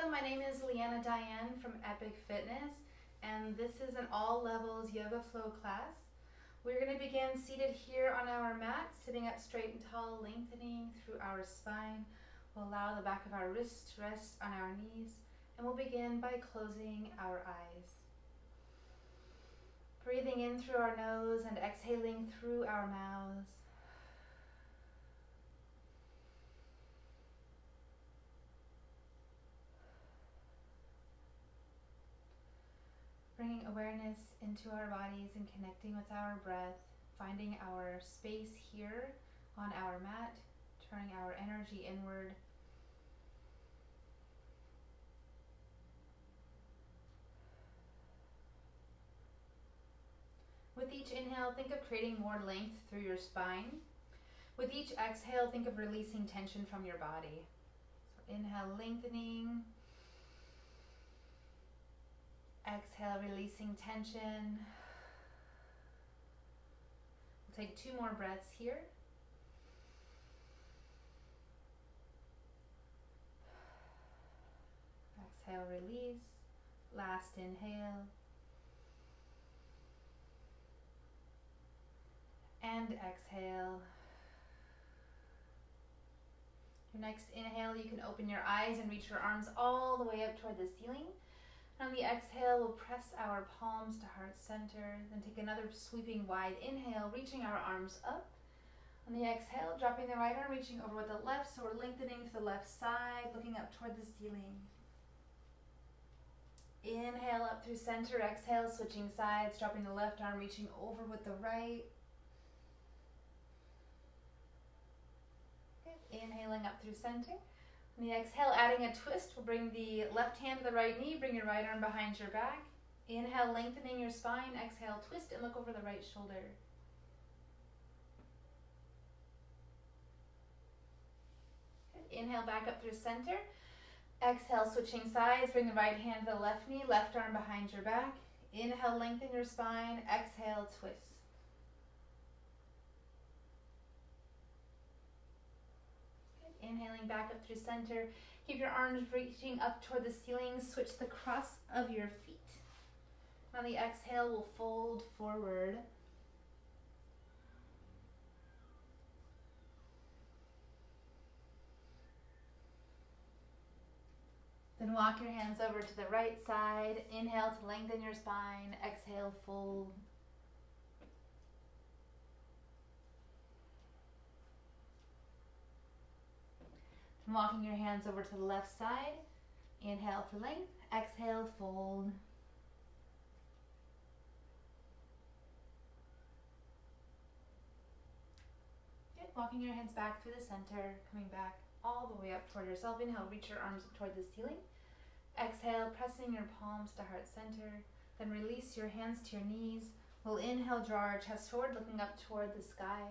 Welcome, my name is Leanna Diane from Epic Fitness, and this is an all levels yoga flow class. We're going to begin seated here on our mat, sitting up straight and tall, lengthening through our spine. We'll allow the back of our wrists to rest on our knees, and we'll begin by closing our eyes. Breathing in through our nose and exhaling through our mouths. Bringing awareness into our bodies and connecting with our breath, finding our space here on our mat, turning our energy inward. With each inhale, think of creating more length through your spine. With each exhale, think of releasing tension from your body. So inhale, lengthening. Exhale, releasing tension. We'll take 2 more breaths here. Exhale, release. Last inhale. And exhale. Your next inhale, you can open your eyes and reach your arms all the way up toward the ceiling. On the exhale, we'll press our palms to heart center, then take another sweeping wide inhale, reaching our arms up. On the exhale, dropping the right arm, reaching over with the left, so we're lengthening to the left side, looking up toward the ceiling. Inhale up through center, exhale, switching sides, dropping the left arm, reaching over with the right. Good. Inhaling up through center. On the exhale, adding a twist, we'll bring the left hand to the right knee, bring your right arm behind your back. Inhale, lengthening your spine. Exhale, twist and look over the right shoulder. Good. Inhale, back up through center. Exhale, switching sides, bring the right hand to the left knee, left arm behind your back. Inhale, lengthen your spine. Exhale, twist. Inhaling back up through center. Keep your arms reaching up toward the ceiling. Switch the cross of your feet. On the exhale, we'll fold forward. Then walk your hands over to the right side. Inhale to lengthen your spine. Exhale, fold. Walking your hands over to the left side. Inhale for length. Exhale, fold. Good. Walking your hands back through the center, coming back all the way up toward yourself. Inhale, reach your arms up toward the ceiling. Exhale, pressing your palms to heart center. Then release your hands to your knees. We'll inhale, draw our chest forward, looking up toward the sky.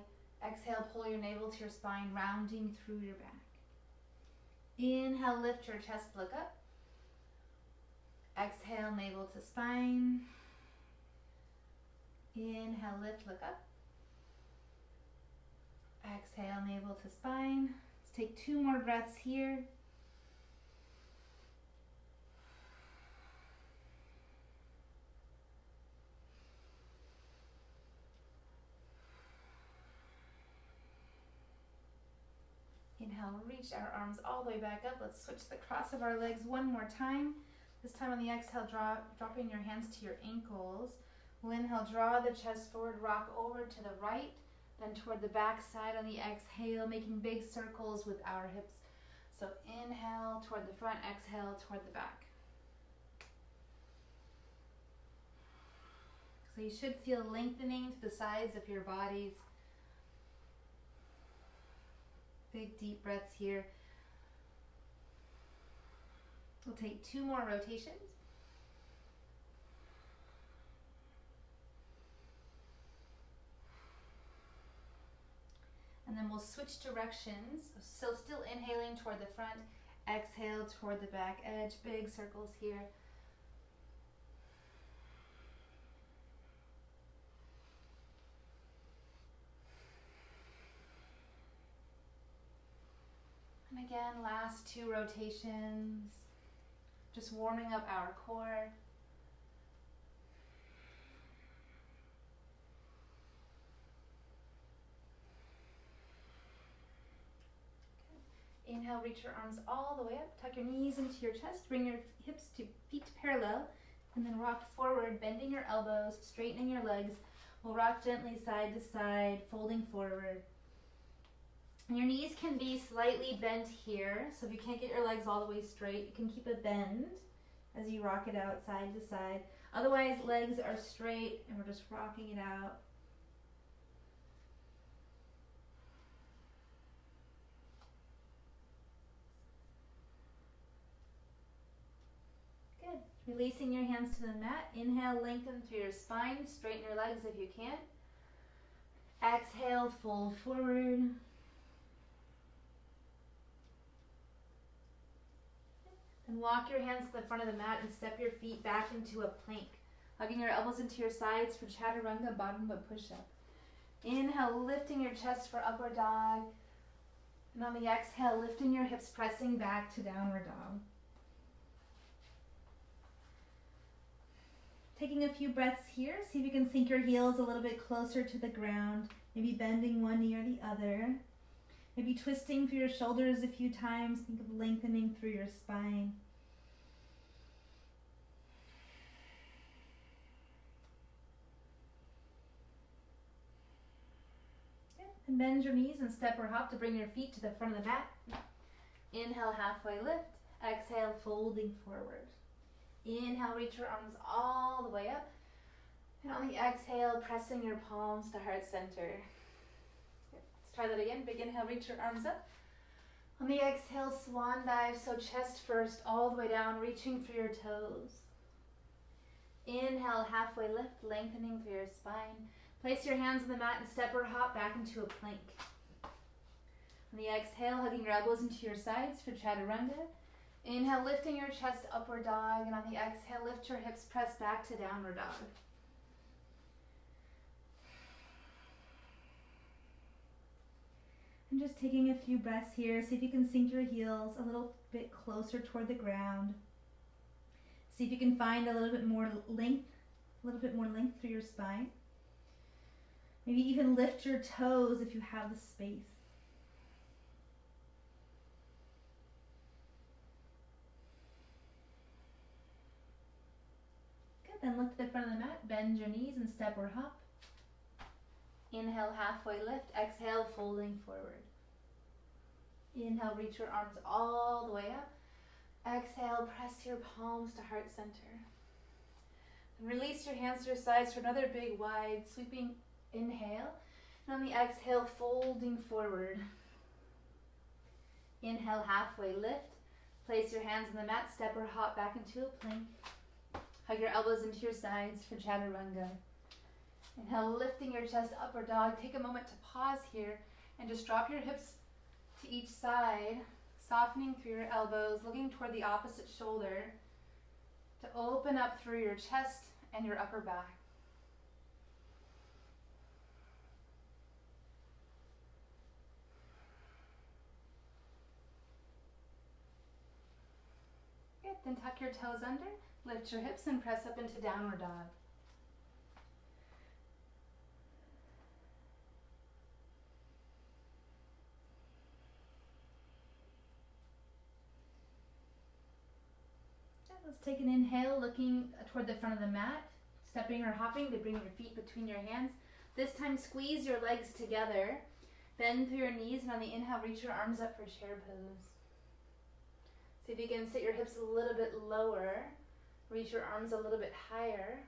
Exhale, pull your navel to your spine, rounding through your back. Inhale, lift your chest, look up. Exhale, navel to spine. Inhale, lift, look up. Exhale, navel to spine. Let's take 2 more breaths here. Inhale, reach our arms all the way back up. Let's switch the cross of our legs one more time. This time on the exhale, dropping your hands to your ankles. We'll inhale, draw the chest forward, rock over to the right, then toward the back side on the exhale, making big circles with our hips. So inhale toward the front, exhale toward the back. So you should feel lengthening to the sides of your bodies. Big deep breaths here. We'll take 2 more rotations. And then we'll switch directions. So still inhaling toward the front, exhale toward the back edge. Big circles here. And again, last 2 rotations. just warming up our core. Inhale, reach your arms all the way up. Tuck your knees into your chest. Bring your hips to feet parallel. And then rock forward, bending your elbows, straightening your legs. We'll rock gently side to side, folding forward. And your knees can be slightly bent here. So if you can't get your legs all the way straight, you can keep a bend as you rock it out side to side. Otherwise, legs are straight and we're just rocking it out. Releasing your hands to the mat. Inhale, lengthen through your spine. Straighten your legs if you can. Exhale, fold forward. And walk your hands to the front of the mat and step your feet back into a plank. Hugging your elbows into your sides for chaturanga, bottom foot push-up. Inhale, lifting your chest for upward dog. And on the exhale, lifting your hips, pressing back to downward dog. Taking a few breaths here, see if you can sink your heels a little bit closer to the ground, maybe bending one knee or the other. Maybe twisting through your shoulders a few times, think of lengthening through your spine. Good. And bend your knees and step or hop to bring your feet to the front of the mat. Inhale, halfway lift. Exhale, folding forward. Inhale, reach your arms all the way up. And on the exhale, pressing your palms to heart center. Let's try that again. Big inhale, reach your arms up. On the exhale, swan dive, so chest first, all the way down, reaching for your toes. Inhale, halfway lift, lengthening through your spine. Place your hands on the mat and step or hop back into a plank. On the exhale, hugging your elbows into your sides for chaturanga. Inhale, lifting your chest, upward dog, and on the exhale, lift your hips, press back to downward dog. And just taking a few breaths here, see if you can sink your heels a little bit closer toward the ground. See if you can find a little bit more length through your spine. Maybe even lift your toes if you have the space. Then look to the front of the mat, bend your knees and step or hop. Inhale, halfway lift. Exhale, folding forward. Inhale, reach your arms all the way up. Exhale, press your palms to heart center. And release your hands to your sides for another big, wide, sweeping inhale. And on the exhale, folding forward. Inhale, halfway lift. Place your hands on the mat, step or hop back into a plank. Hug your elbows into your sides for chaturanga. Inhale, lifting your chest, upward dog. Take a moment to pause here and just drop your hips to each side, softening through your elbows, looking toward the opposite shoulder to open up through your chest and your upper back. Good, then tuck your toes under. Lift your hips and press up into downward dog. Let's take an inhale, looking toward the front of the mat, stepping or hopping to bring your feet between your hands. This time, squeeze your legs together, bend through your knees, and on the inhale, reach your arms up for chair pose. See if you can sit your hips a little bit lower. Reach your arms a little bit higher.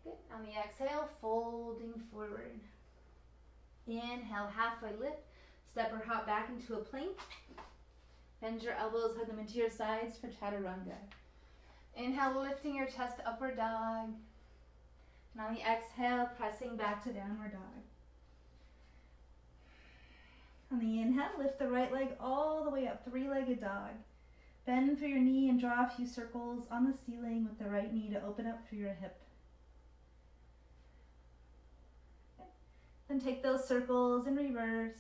Good. On the exhale, folding forward. Inhale, halfway lift. Step or hop back into a plank. Bend your elbows, hug them into your sides for chaturanga. Inhale, lifting your chest, upward dog. And on the exhale, pressing back to downward dog. On the inhale, lift the right leg all the way up, three-legged dog. Bend through your knee and draw a few circles on the ceiling with the right knee to open up through your hip. Then take those circles in reverse.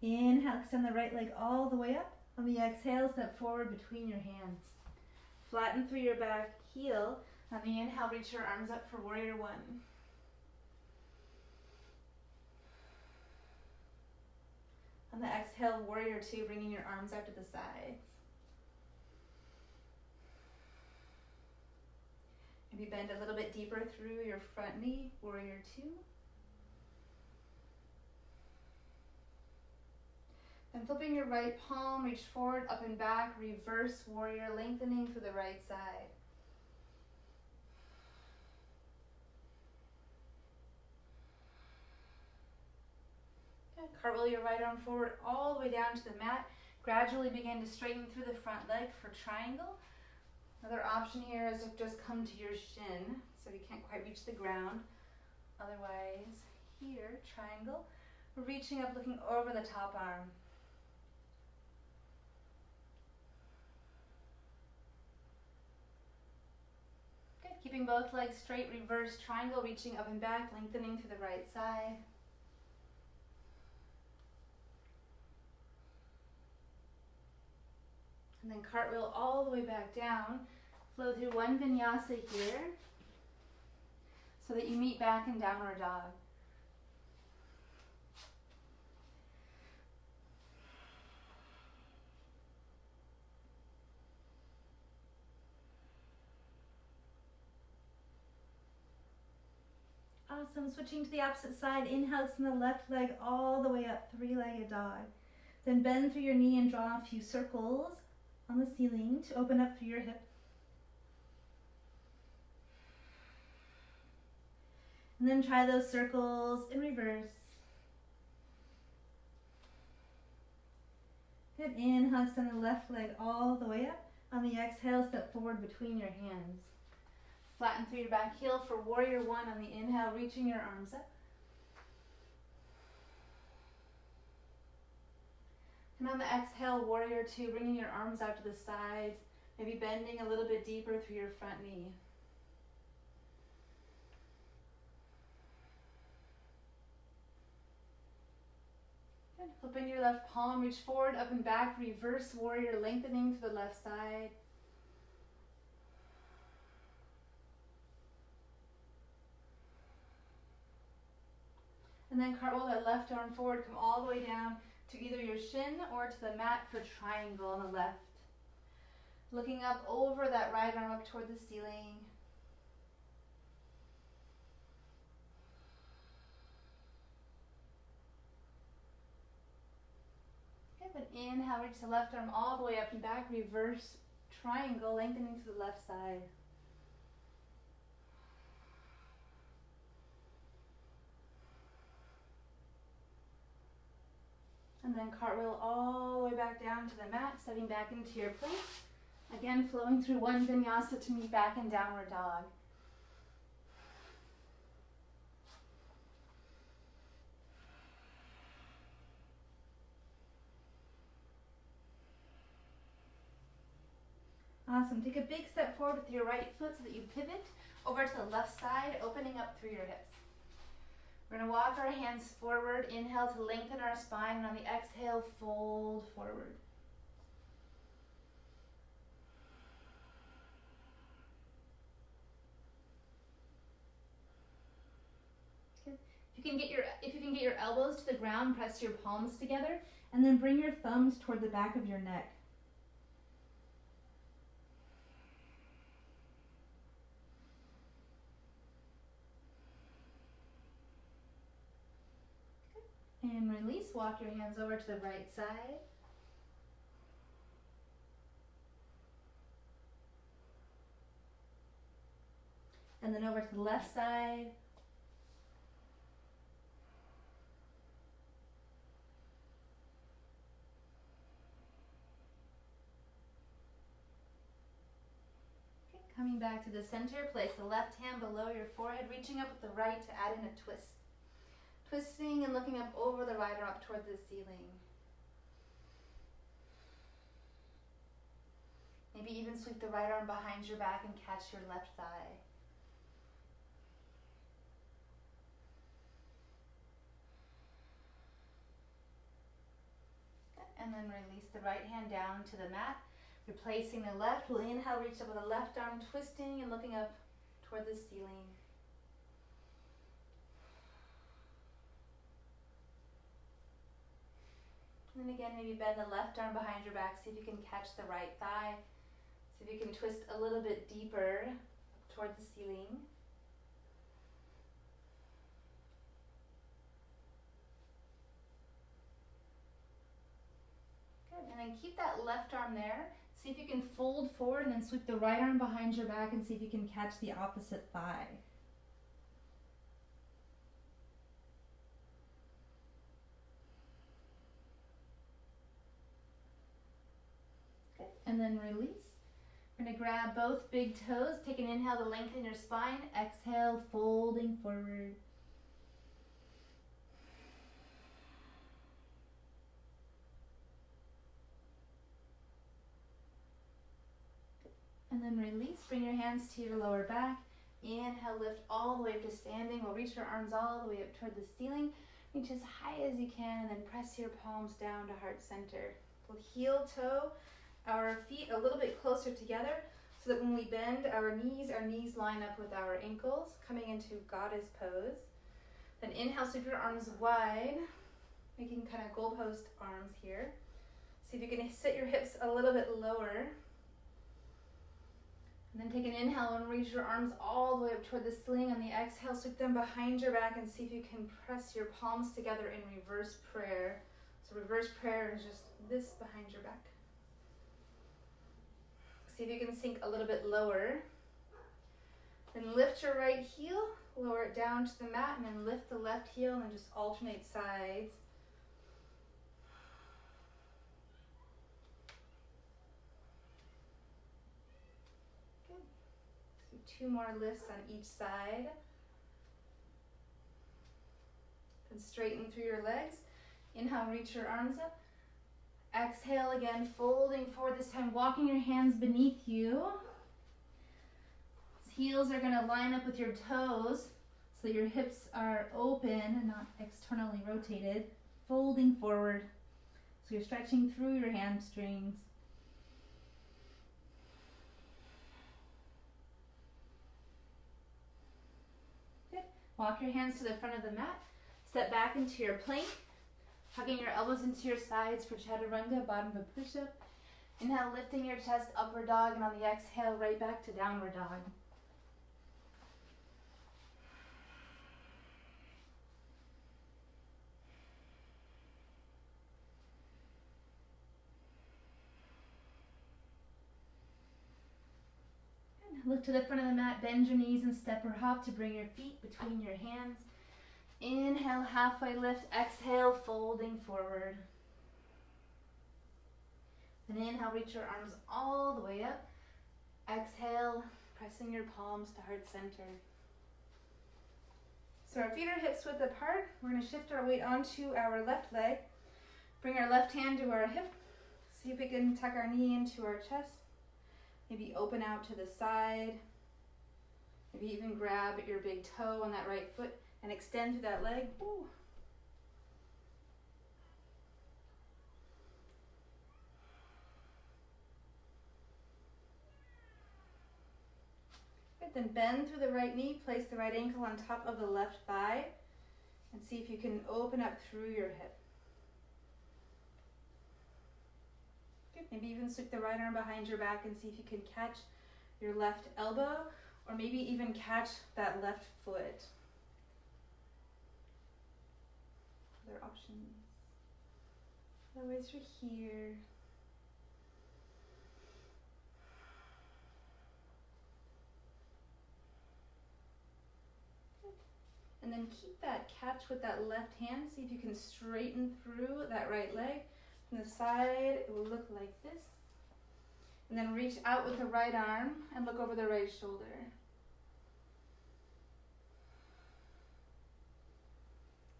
Inhale, extend the right leg all the way up. On the exhale, step forward between your hands. Flatten through your back heel. On the inhale, reach your arms up for warrior one. On the exhale, warrior two, bringing your arms out to the sides. Maybe bend a little bit deeper through your front knee, warrior two. Then flipping your right palm, reach forward, up and back, reverse warrior, lengthening through the right side. Good. Cartwheel your right arm forward all the way down to the mat. Gradually begin to straighten through the front leg for triangle. Another option here is to just come to your shin, so you can't quite reach the ground. Otherwise, here, triangle. Reaching up, looking over the top arm. Good. Keeping both legs straight, reverse triangle, reaching up and back, lengthening to the right side. And then cartwheel all the way back down. Flow through one vinyasa here so that you meet back in downward dog. Awesome. Switching to the opposite side. Inhale, extend the left leg all the way up, three-legged dog. Then bend through your knee and draw a few circles on the ceiling to open up through your hip. And then try those circles in reverse. Good. Inhale, extend the left leg all the way up. On the exhale, step forward between your hands. Flatten through your back heel for warrior one on the inhale, reaching your arms up. And on the exhale, warrior two, bringing your arms out to the sides, maybe bending a little bit deeper through your front knee. Good. Flipping your left palm, reach forward, up and back, reverse warrior, lengthening to the left side. And then cartwheel that left arm forward, come all the way down to either your shin or to the mat for triangle on the left. Looking up over that right arm up toward the ceiling. Good, but inhale, reach the left arm all the way up and back, reverse triangle, lengthening to the left side. And then cartwheel all the way back down to the mat, stepping back into your plank. Again, flowing through one vinyasa to meet back in downward dog. Awesome. Take a big step forward with your right foot so that you pivot over to the left side, opening up through your hips. We're going to walk our hands forward. Inhale to lengthen our spine, and on the exhale, fold forward. Good. If you can get your elbows to the ground, press your palms together, and then bring your thumbs toward the back of your neck. And release, walk your hands over to the right side. And then over to the left side. Okay, coming back to the center, place the left hand below your forehead, reaching up with the right to add in a twist. Twisting and looking up over the right arm up toward the ceiling. Maybe even sweep the right arm behind your back and catch your left thigh. and then release the right hand down to the mat. Replacing the left, we'll inhale, reach up with the left arm, twisting and looking up toward the ceiling. And then again, maybe bend the left arm behind your back, see if you can catch the right thigh. See if you can twist a little bit deeper up toward the ceiling. Good, and then keep that left arm there. See if you can fold forward and then sweep the right arm behind your back and see if you can catch the opposite thigh. Good, and then release. We're going to grab both big toes. Take an inhale to lengthen your spine. Exhale, folding forward. And then release, bring your hands to your lower back. Inhale, lift all the way up to standing. We'll reach your arms all the way up toward the ceiling. Reach as high as you can and then press your palms down to heart center. We'll heel toe our feet a little bit closer together so that when we bend our knees line up with our ankles, coming into goddess pose. Then inhale, sweep your arms wide, making kind of goalpost arms here. See if you can sit your hips a little bit lower. And then take an inhale and reach your arms all the way up toward the ceiling. On the exhale, sweep them behind your back and see if you can press your palms together in reverse prayer. So reverse prayer is just this behind your back. See if you can sink a little bit lower. Then lift your right heel, lower it down to the mat, and then lift the left heel and then just alternate sides. Two more lifts on each side. Then straighten through your legs. Inhale, reach your arms up. Exhale again, folding forward, this time walking your hands beneath you. Heels are going to line up with your toes so that your hips are open and not externally rotated. Folding forward. So you're stretching through your hamstrings. Walk your hands to the front of the mat. Step back into your plank, hugging your elbows into your sides for chaturanga, bottom of a push-up. Inhale, lifting your chest, upward dog, and on the exhale, right back to downward dog. Look to the front of the mat, bend your knees and step or hop to bring your feet between your hands. Inhale, halfway lift. Exhale, folding forward. Then inhale, reach your arms all the way up. Exhale, pressing your palms to heart center. So our feet are hips width apart. We're going to shift our weight onto our left leg. Bring our left hand to our hip. See if we can tuck our knee into our chest. Maybe open out to the side. Maybe even grab your big toe on that right foot and extend through that leg. Ooh. Good, then bend through the right knee, place the right ankle on top of the left thigh, and see if you can open up through your hip. Maybe even sweep the right arm behind your back and see if you can catch your left elbow, or maybe even catch that left foot. Other options. Otherwise, you're here. And then keep that catch with that left hand. See if you can straighten through that right leg. From the side, it will look like this. And then reach out with the right arm and look over the right shoulder.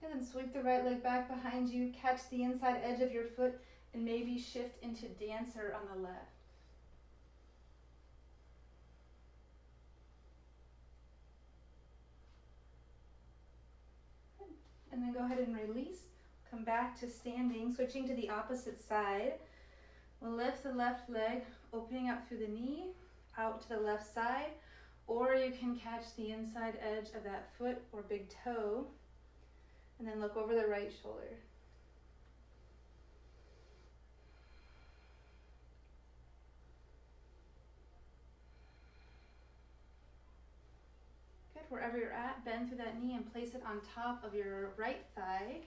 And then sweep the right leg back behind you, catch the inside edge of your foot, and maybe shift into dancer on the left. And then go ahead and release. Come back to standing, switching to the opposite side. We'll lift the left leg, opening up through the knee, out to the left side, or you can catch the inside edge of that foot or big toe, and then look over the right shoulder. Good, wherever you're at, bend through that knee and place it on top of your right thigh.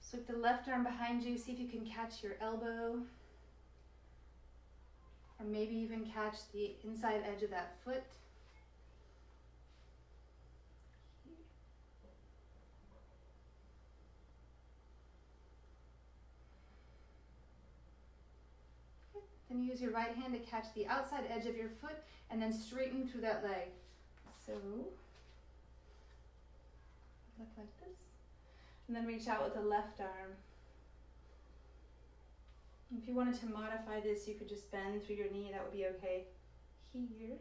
Sweep the left arm behind you, see if you can catch your elbow, or maybe even catch the inside edge of that foot. Then use your right hand to catch the outside edge of your foot and then straighten through that leg. So, look like this. And then reach out with the left arm. If you wanted to modify this, you could just bend through your knee, that would be okay. Here.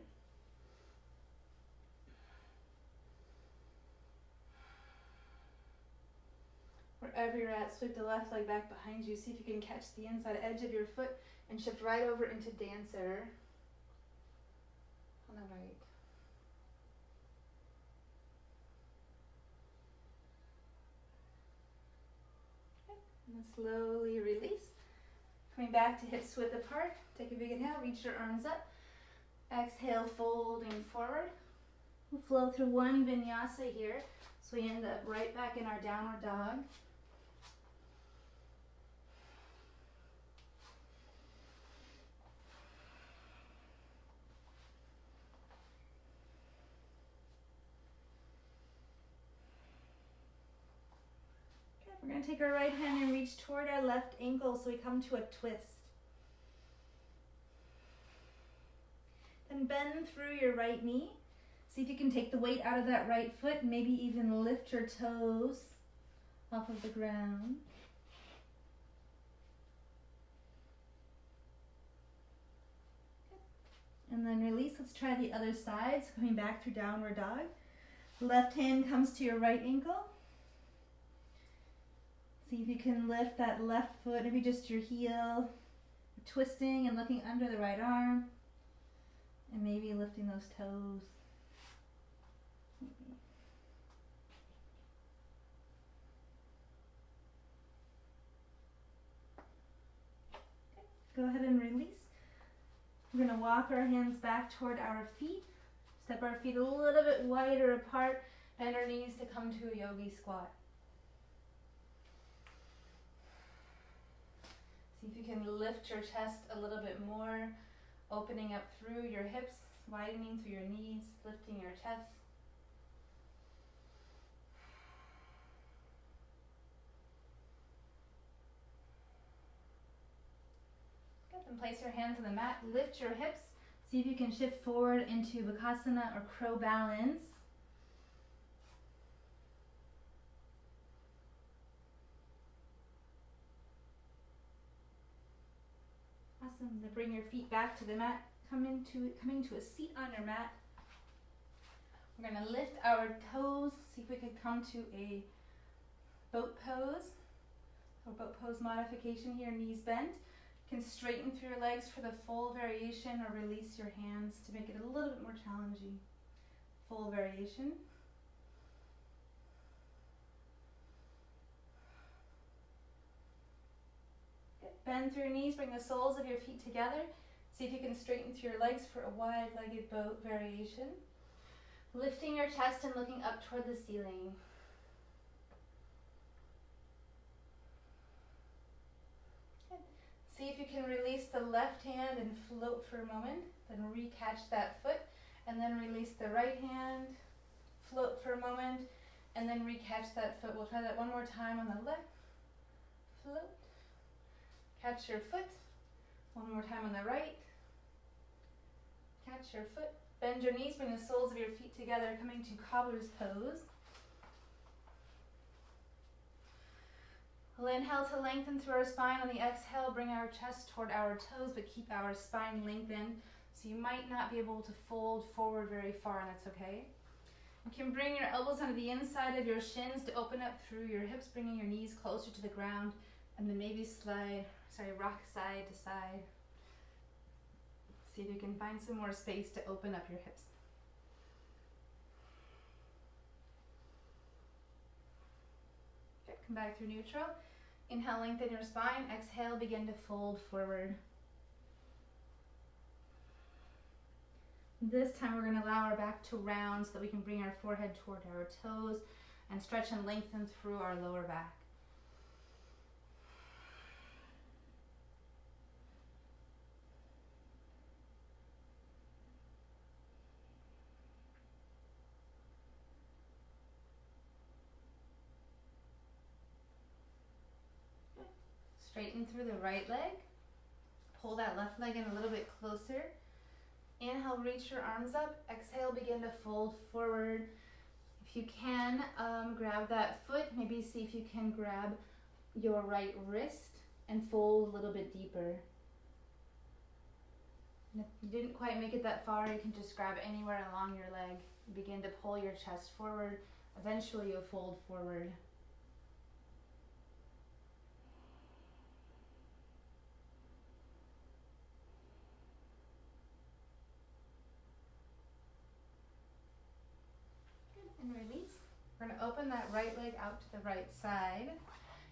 Wherever you're at, sweep the left leg back behind you. See if you can catch the inside edge of your foot and shift right over into dancer on the right. Okay. And then slowly release. Coming back to hips width apart. Take a big inhale, reach your arms up. Exhale, folding forward. We'll flow through one vinyasa here. So we end up right back in our downward dog. We're going to take our right hand and reach toward our left ankle so we come to a twist. Then bend through your right knee. See if you can take the weight out of that right foot, maybe even lift your toes off of the ground. And then release. Let's try the other side. So coming back through downward dog. Left hand comes to your right ankle. See if you can lift that left foot, maybe just your heel, twisting and looking under the right arm, and maybe lifting those toes. Okay. Go ahead and release. We're going to walk our hands back toward our feet, step our feet a little bit wider apart, bend our knees to come to a yogi squat. See if you can lift your chest a little bit more, opening up through your hips, widening through your knees, lifting your chest. Good, then place your hands on the mat, lift your hips, see if you can shift forward into Bakasana or crow balance. Awesome. Then bring your feet back to the mat. Coming to a seat on your mat. We're going to lift our toes. See if we could come to a boat pose. Or boat pose modification here. Knees bent. You can straighten through your legs for the full variation or release your hands to make it a little bit more challenging. Full variation. Bend through your knees, bring the soles of your feet together. See if you can straighten through your legs for a wide-legged boat variation. Lifting your chest and looking up toward the ceiling. Good. See if you can release the left hand and float for a moment. Then recatch that foot. And then release the right hand. Float for a moment. And then recatch that foot. We'll try that one more time on the left. Float. Catch your foot. One more time on the right. Catch your foot. Bend your knees, bring the soles of your feet together, coming to cobbler's pose. We'll inhale to lengthen through our spine. On the exhale, bring our chest toward our toes, but keep our spine lengthened. So you might not be able to fold forward very far, and that's okay. You can bring your elbows onto the inside of your shins to open up through your hips, bringing your knees closer to the ground, and then maybe rock side to side. See if you can find some more space to open up your hips. Okay, come back through neutral. Inhale, lengthen your spine. Exhale, begin to fold forward. This time we're going to allow our back to round so that we can bring our forehead toward our toes and stretch and lengthen through our lower back. Straighten through the right leg. Pull that left leg in a little bit closer. Inhale, reach your arms up. Exhale, begin to fold forward. If you can, grab that foot. Maybe see if you can grab your right wrist and fold a little bit deeper. And if you didn't quite make it that far, you can just grab anywhere along your leg. Begin to pull your chest forward. Eventually, you'll fold forward. And release. We're going to open that right leg out to the right side.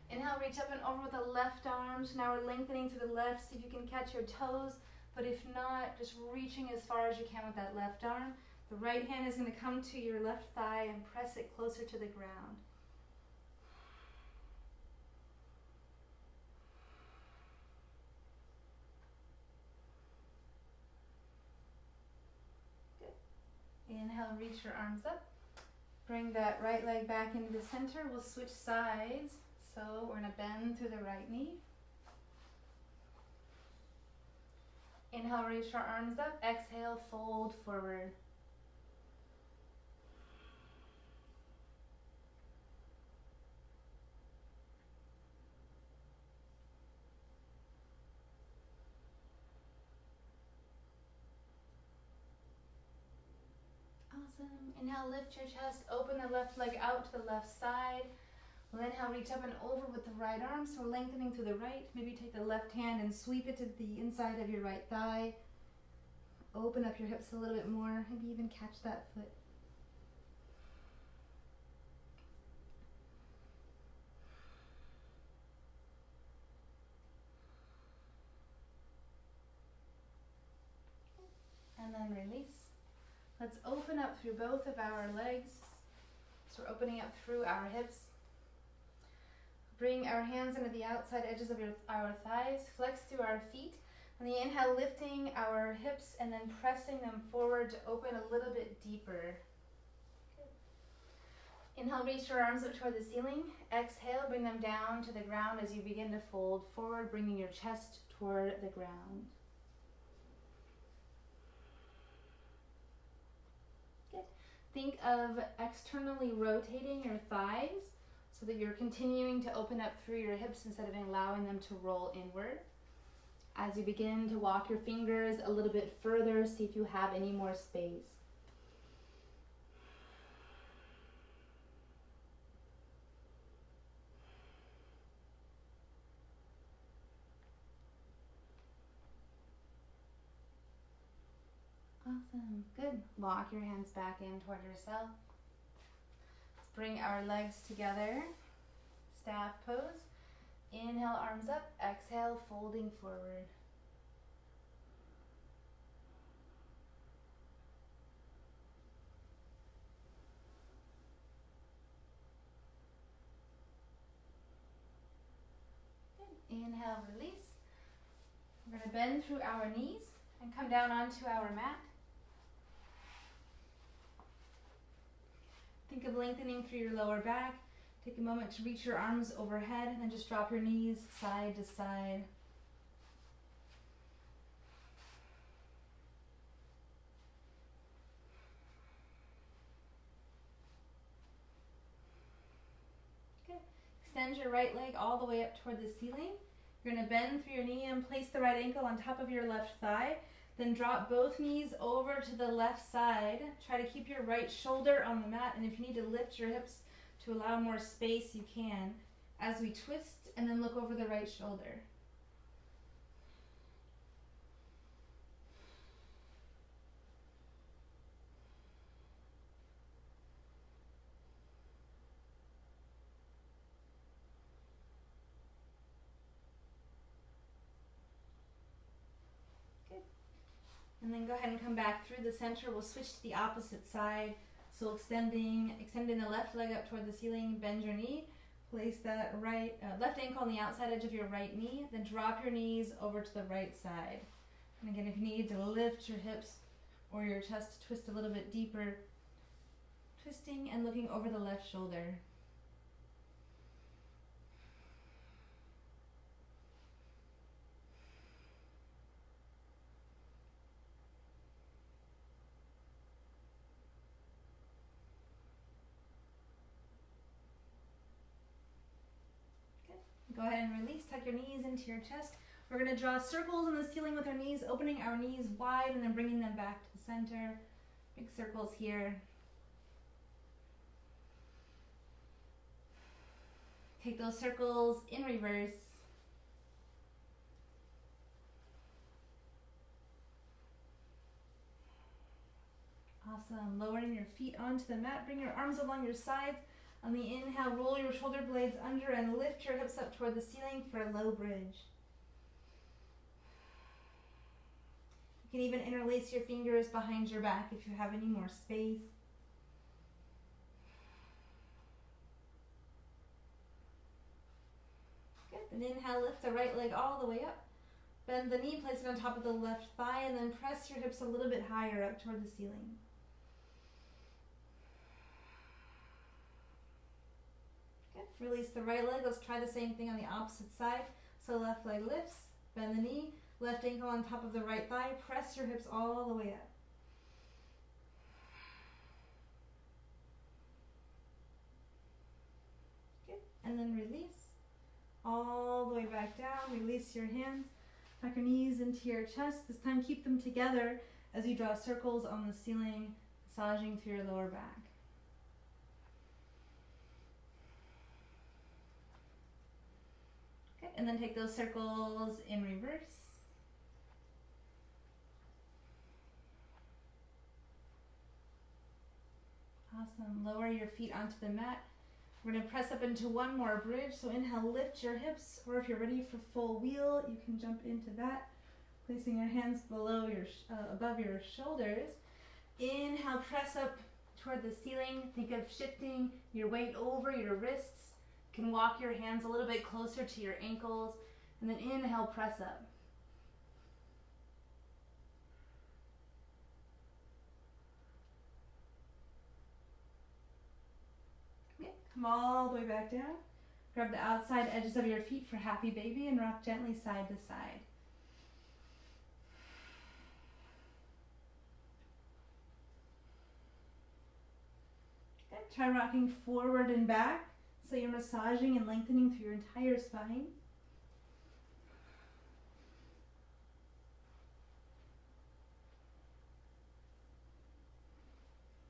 Inhale, reach up and over with the left arm. So now we're lengthening to the left. See if you can catch your toes. But if not, just reaching as far as you can with that left arm. The right hand is going to come to your left thigh and press it closer to the ground. Good. Inhale, reach your arms up. Bring that right leg back into the center. We'll switch sides. So we're going to bend through the right knee. Inhale, reach your arms up. Exhale, fold forward. Awesome. Inhale, lift your chest, open the left leg out to the left side. We'll inhale, reach up and over with the right arm. So we're lengthening to the right. Maybe take the left hand and sweep it to the inside of your right thigh. Open up your hips a little bit more. Maybe even catch that foot. And then release. Let's open up through both of our legs. So we're opening up through our hips. Bring our hands into the outside edges of our thighs. Flex through our feet. On the inhale, lifting our hips and then pressing them forward to open a little bit deeper. Inhale, reach your arms up toward the ceiling. Exhale, bring them down to the ground as you begin to fold forward, bringing your chest toward the ground. Good. Think of externally rotating your thighs so that you're continuing to open up through your hips instead of allowing them to roll inward. As you begin to walk your fingers a little bit further, see if you have any more space. Awesome. Good. Walk your hands back in toward yourself. Let's bring our legs together. Staff pose. Inhale, arms up. Exhale, folding forward. Good. Inhale, release. We're going to bend through our knees and come down onto our mat. Think of lengthening through your lower back. Take a moment to reach your arms overhead and then just drop your knees side to side. Good. Extend your right leg all the way up toward the ceiling. You're going to bend through your knee and place the right ankle on top of your left thigh. Then drop both knees over to the left side. Try to keep your right shoulder on the mat, and if you need to lift your hips to allow more space, you can. As we twist, and then look over the right shoulder. And then go ahead and come back through the center. We'll switch to the opposite side. So extending the left leg up toward the ceiling, bend your knee. Place that left ankle on the outside edge of your right knee. Then drop your knees over to the right side. And again, if you need to lift your hips or your chest to twist a little bit deeper, twisting and looking over the left shoulder. Go ahead and release, tuck your knees into your chest. We're going to draw circles in the ceiling with our knees, opening our knees wide and then bringing them back to the center. Big circles here. Take those circles in reverse. Awesome. Lowering your feet onto the mat. Bring your arms along your sides. On the inhale, roll your shoulder blades under and lift your hips up toward the ceiling for a low bridge. You can even interlace your fingers behind your back if you have any more space. Good. And inhale, lift the right leg all the way up. Bend the knee, place it on top of the left thigh, and then press your hips a little bit higher up toward the ceiling. Release the right leg. Let's try the same thing on the opposite side. So left leg lifts, bend the knee, left ankle on top of the right thigh. Press your hips all the way up. Good. And then release. All the way back down. Release your hands. Tuck your knees into your chest. This time keep them together as you draw circles on the ceiling, massaging through your lower back. And then take those circles in reverse. Awesome. Lower your feet onto the mat. We're going to press up into one more bridge. So inhale, lift your hips, or if you're ready for full wheel, you can jump into that. Placing your hands above your shoulders. Inhale, press up toward the ceiling. Think of shifting your weight over your wrists. You can walk your hands a little bit closer to your ankles, and then inhale, press up. Okay, come all the way back down. Grab the outside edges of your feet for happy baby and rock gently side to side. Okay, try rocking forward and back. So you're massaging and lengthening through your entire spine.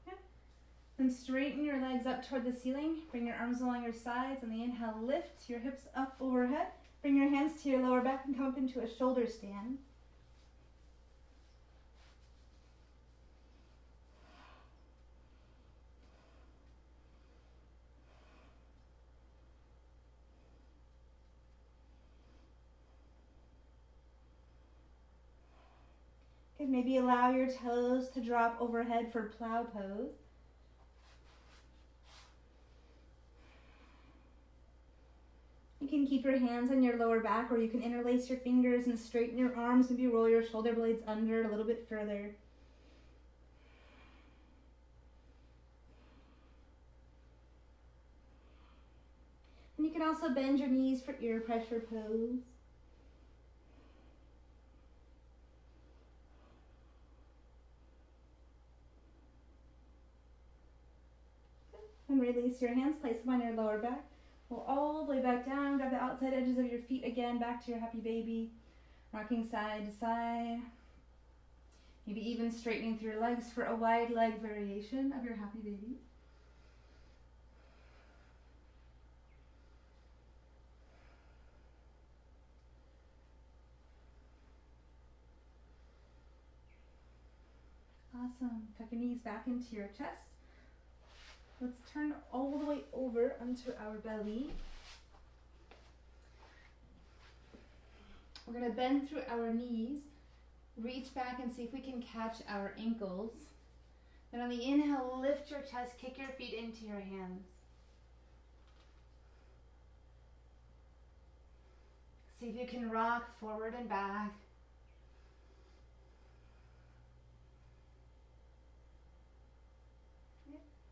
Okay. Then straighten your legs up toward the ceiling. Bring your arms along your sides. On the inhale, lift your hips up overhead. Bring your hands to your lower back and come up into a shoulder stand. Maybe allow your toes to drop overhead for plow pose. You can keep your hands on your lower back, or you can interlace your fingers and straighten your arms. Maybe roll your shoulder blades under a little bit further. And you can also bend your knees for ear pressure pose. And release your hands, place them on your lower back. Roll all the way back down, grab the outside edges of your feet again, back to your happy baby. Rocking side to side. Maybe even straightening through your legs for a wide leg variation of your happy baby. Awesome. Tuck your knees back into your chest. Let's turn all the way over onto our belly. We're going to bend through our knees, reach back and see if we can catch our ankles. Then on the inhale, lift your chest, kick your feet into your hands. See if you can rock forward and back.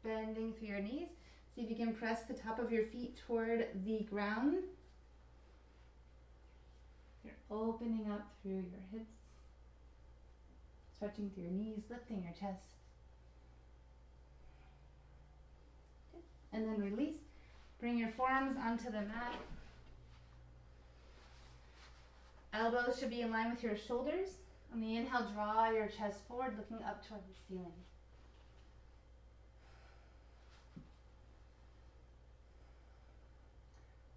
Bending through your knees. See if you can press the top of your feet toward the ground. You're opening up through your hips, stretching through your knees, lifting your chest. And then release. Bring your forearms onto the mat. Elbows should be in line with your shoulders. On the inhale, draw your chest forward, looking up toward the ceiling.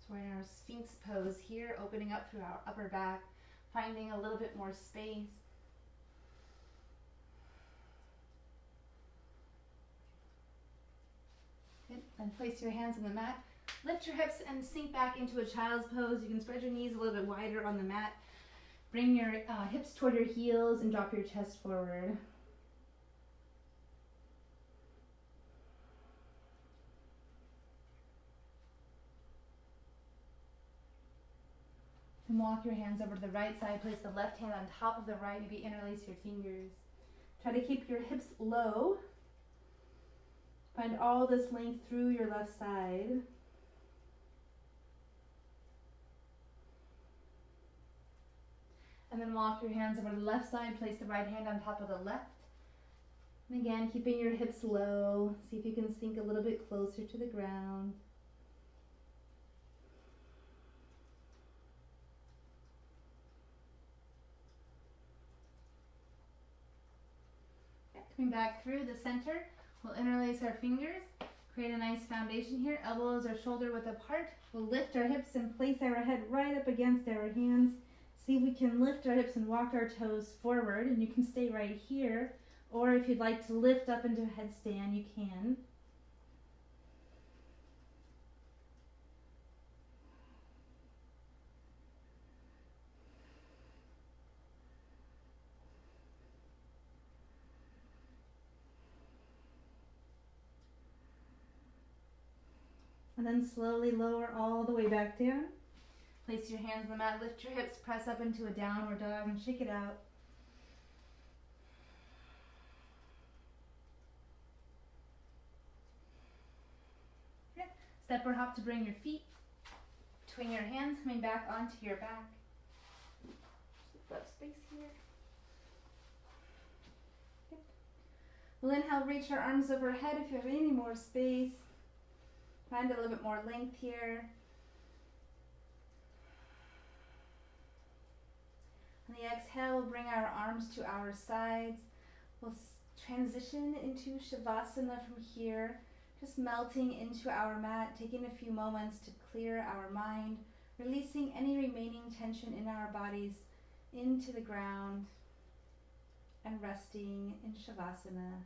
So we're in our Sphinx pose here, opening up through our upper back, finding a little bit more space. Good. Then place your hands on the mat. Lift your hips and sink back into a child's pose. You can spread your knees a little bit wider on the mat. Bring your hips toward your heels and drop your chest forward. And walk your hands over to the right side. Place the left hand on top of the right. Maybe interlace your fingers. Try to keep your hips low. Find all this length through your left side. And then walk your hands over to the left side. Place the right hand on top of the left. And again, keeping your hips low. See if you can sink a little bit closer to the ground. Coming back through the center, we'll interlace our fingers, create a nice foundation here. Elbows are shoulder width apart. We'll lift our hips and place our head right up against our hands. See if we can lift our hips and walk our toes forward, and you can stay right here. Or if you'd like to lift up into a headstand, you can. And then slowly lower all the way back down. Place your hands on the mat, lift your hips, press up into a downward dog and shake it out. Okay. Step or hop to bring your feet between your hands, coming back onto your back. Just left space here. Okay. We'll inhale, reach our arms overhead if you have any more space. Find a little bit more length here. On the exhale, we'll bring our arms to our sides. We'll transition into Shavasana from here, just melting into our mat, taking a few moments to clear our mind, releasing any remaining tension in our bodies into the ground, and resting in Shavasana.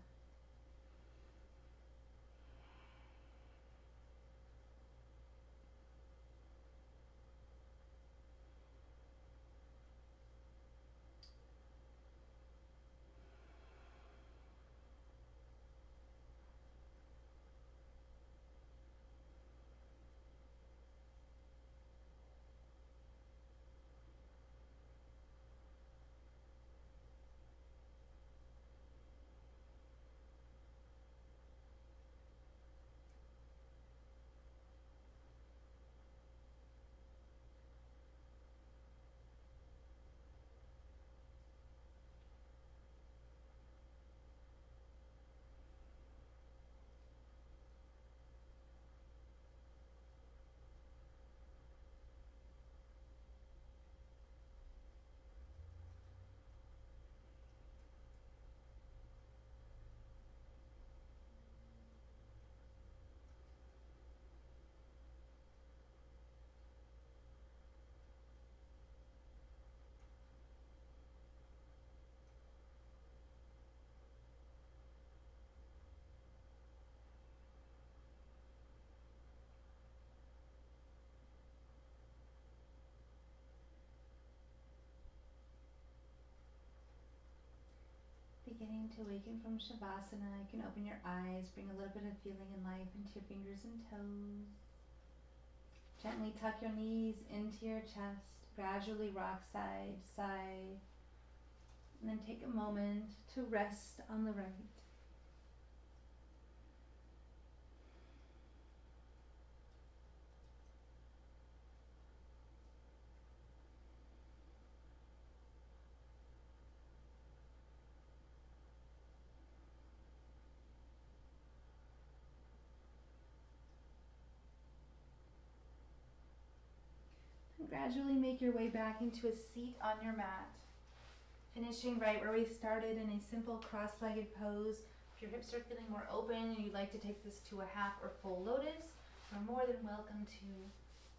to awaken from Shavasana, you can open your eyes, bring a little bit of feeling and life into your fingers and toes. Gently tuck your knees into your chest, gradually rock side to side, and then take a moment to rest on the right. And gradually make your way back into a seat on your mat. Finishing right where we started in a simple cross-legged pose. If your hips are feeling more open and you'd like to take this to a half or full lotus, you're more than welcome to.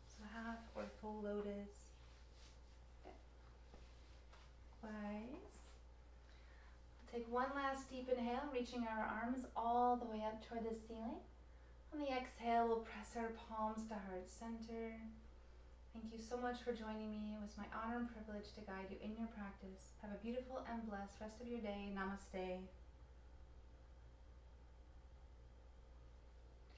So half or full lotus. Likewise. Take one last deep inhale, reaching our arms all the way up toward the ceiling. On the exhale, we'll press our palms to heart center. Thank you so much for joining me. It was my honor and privilege to guide you in your practice. Have a beautiful and blessed rest of your day. Namaste.